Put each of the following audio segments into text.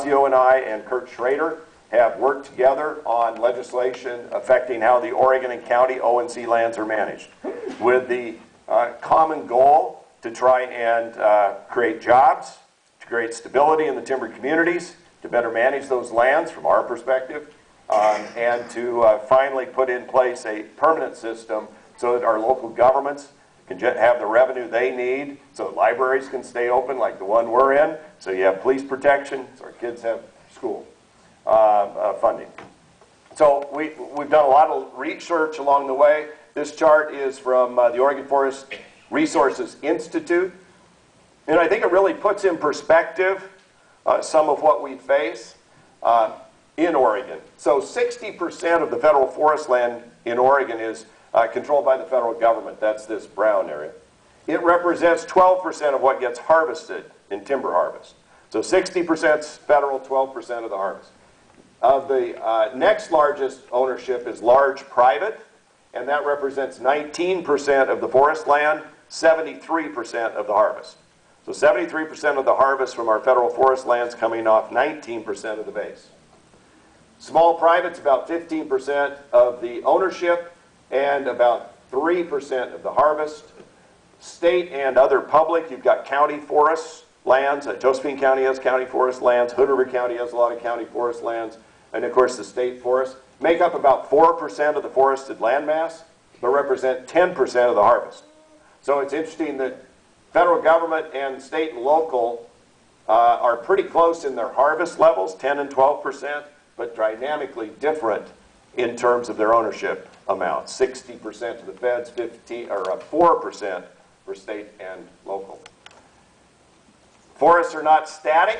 DeFazio and I and Kurt Schrader have worked together on legislation affecting how the Oregon and county O&C lands are managed, with the common goal to try and create jobs, to create stability in the timber communities, to better manage those lands from our perspective, and to finally put in place a permanent system so that our local governments can have the revenue they need, so that libraries can stay open like the one we're in, so you have police protection, so our kids have school funding. So we've done a lot of research along the way. This chart is from the Oregon Forest Resources Institute, and I think it really puts in perspective some of what we face in Oregon. So 60% of the federal forest land in Oregon is controlled by the federal government. That's this brown area. It represents 12% of what gets harvested in timber harvest. So 60% is federal, 12% of the harvest. Of the next largest ownership is large private, and that represents 19% of the forest land, 73% of the harvest. So 73% of the harvest from our federal forest lands coming off 19% of the base. Small private's about 15% of the ownership and about 3% of the harvest. State and other public, you've got county forest lands. Josephine County has county forest lands. Hood River County has a lot of county forest lands. And of course the state forests make up about 4% of the forested land mass, but represent 10% of the harvest. So it's interesting that federal government and state and local are pretty close in their harvest levels, 10 and 12%, but dynamically different in terms of their ownership amount. 60% to the feds, 4% for state and local. Forests are not static.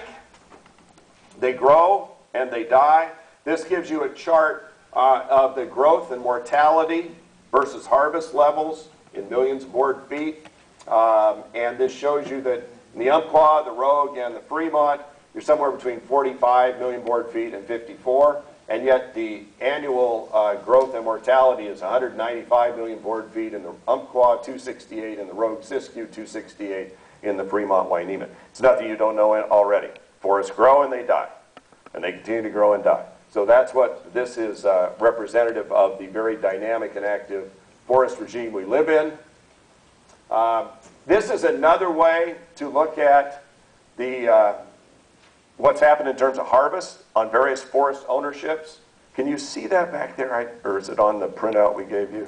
They grow and they die. This gives you a chart of the growth and mortality versus harvest levels in millions of board feet. And this shows you that in the Umpqua, the Rogue, and the Fremont, you're somewhere between 45 million board feet and 54. And yet the annual growth and mortality is 195 million board feet in the Umpqua, 268 in the Rogue Siskiyou, 268 in the Fremont Wainemon. It's nothing you don't know already. Forests grow and they die. And they continue to grow and die. So that's what this is representative of the very dynamic and active forest regime we live in. This is another way to look at the what's happened in terms of harvest on various forest ownerships. Can you see that back there? Or is it on the printout we gave you?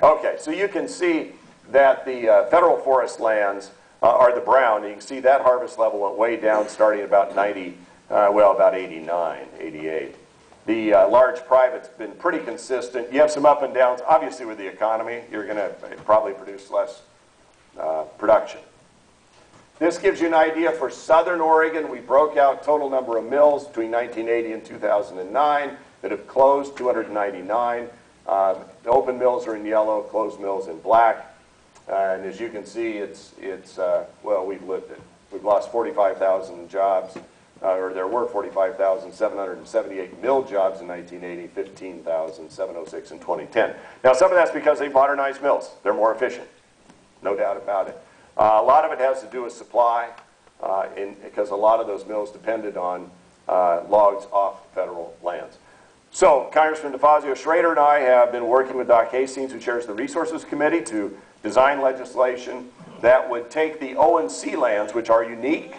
Okay, so you can see that the federal forest lands are the brown. You can see that harvest level went way down starting at about 90, about 89, 88. The large private's been pretty consistent. You have some up and downs. Obviously with the economy, you're going to probably produce less production. This gives you an idea for southern Oregon. We broke out total number of mills between 1980 and 2009 that have closed, 299. The open mills are in yellow, closed mills in black. And as you can see, well, we've lived it. We've lost 45,000 jobs, or there were 45,778 mill jobs in 1980, 15,706 in 2010. Now, some of that's because they modernized mills. They're more efficient, no doubt about it. A lot of it has to do with supply, because a lot of those mills depended on logs off federal lands. So Congressman DeFazio Schrader and I have been working with Doc Hastings, who chairs the Resources Committee, to design legislation that would take the O&C lands, which are unique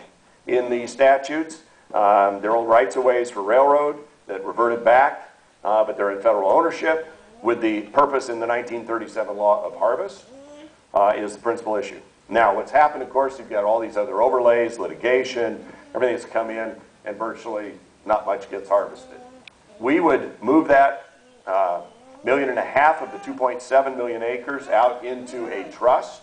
in the statutes. They're old rights-of-ways for railroad that reverted back, but they're in federal ownership, with the purpose in the 1937 law of harvest is the principal issue. Now, what's happened, of course, you've got all these other overlays, litigation, everything that's come in, and virtually not much gets harvested. We would move that 1.5 million of the 2.7 million acres out into a trust,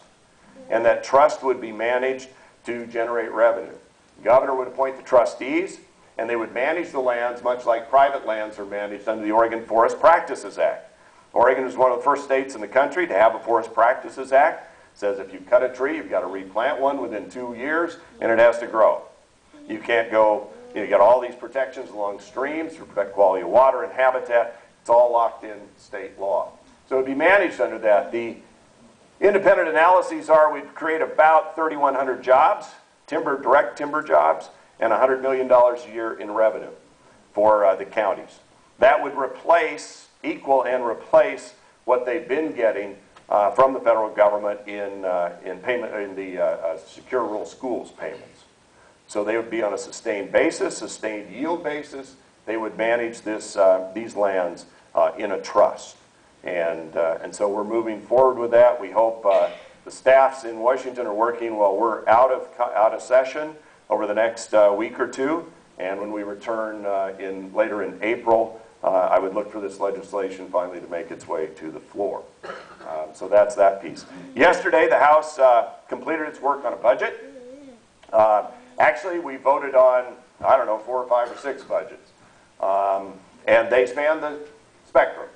and that trust would be managed to generate revenue. The governor would appoint the trustees, and they would manage the lands much like private lands are managed under the Oregon Forest Practices Act. Oregon is one of the first states in the country to have a Forest Practices Act. It says if you cut a tree, you've got to replant one within 2 years, and it has to grow. You can't go, you got all these protections along streams to protect quality of water and habitat. It's all locked in state law. So it would be managed under that. The independent analyses are we'd create about 3,100 jobs, direct timber jobs, and $100 million a year in revenue for the counties. That would equal and replace what they've been getting from the federal government in the Secure Rural Schools payments. So they would be on a sustained basis, sustained yield basis. They would manage these lands in a trust. And so we're moving forward with that. We hope the staffs in Washington are working while we're out of session over the next week or two. And when we return later in April, I would look for this legislation finally to make its way to the floor. So that's that piece. Yesterday, the House completed its work on a budget. Actually, we voted on, I don't know, 4 or 5 or 6 budgets. And they span the spectrum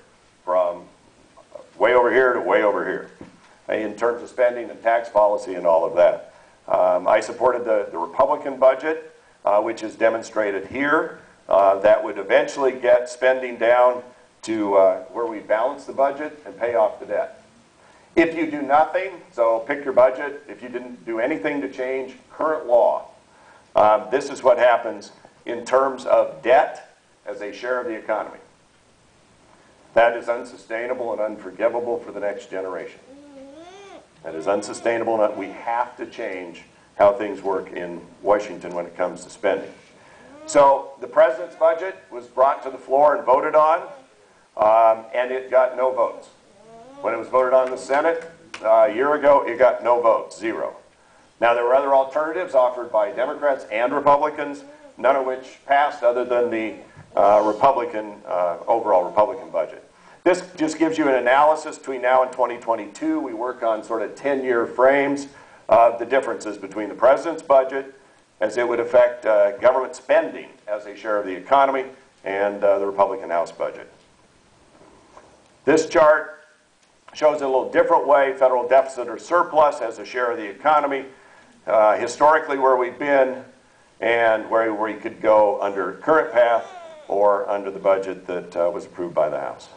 from way over here to way over here in terms of spending and tax policy and all of that. I supported the Republican budget, which is demonstrated here. That would eventually get spending down to where we balance the budget and pay off the debt. If you do nothing, so pick your budget, if you didn't do anything to change current law, this is what happens in terms of debt as a share of the economy. That is unsustainable and unforgivable for the next generation. That is unsustainable, and we have to change how things work in Washington when it comes to spending. So the president's budget was brought to the floor and voted on, and it got no votes. When it was voted on in the Senate a year ago, it got no votes, 0. Now, there were other alternatives offered by Democrats and Republicans, none of which passed other than the overall Republican budget. This just gives you an analysis between now and 2022. We work on sort of 10-year frames of the differences between the president's budget, as it would affect government spending as a share of the economy, and the Republican House budget. This chart shows a little different way federal deficit or surplus as a share of the economy, historically where we've been, and where we could go under current path or under the budget that was approved by the House.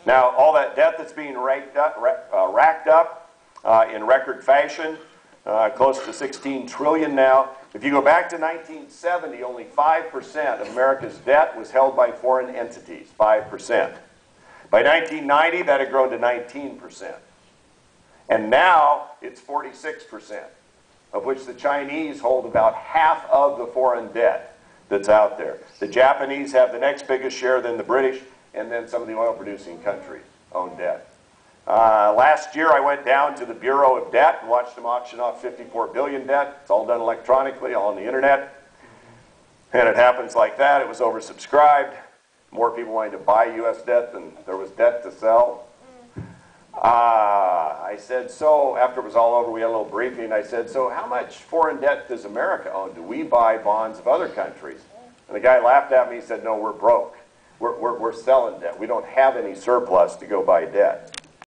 Now, all that debt that's being racked up in record fashion, close to $16 trillion now. If you go back to 1970, only 5% of America's debt was held by foreign entities, 5%. By 1990, that had grown to 19%. And now it's 46%, of which the Chinese hold about half of the foreign debt that's out there. The Japanese have the next biggest share, then the British, and then some of the oil-producing countries own debt. Last year, I went down to the Bureau of Debt and watched them auction off $54 billion debt. It's all done electronically, all on the internet. And it happens like that. It was oversubscribed. More people wanted to buy U.S. debt than there was debt to sell. I said, so, after it was all over, we had a little briefing. I said, so how much foreign debt does America own? Do we buy bonds of other countries? And the guy laughed at me. He said, no, we're broke. We're selling debt. We don't have any surplus to go buy debt.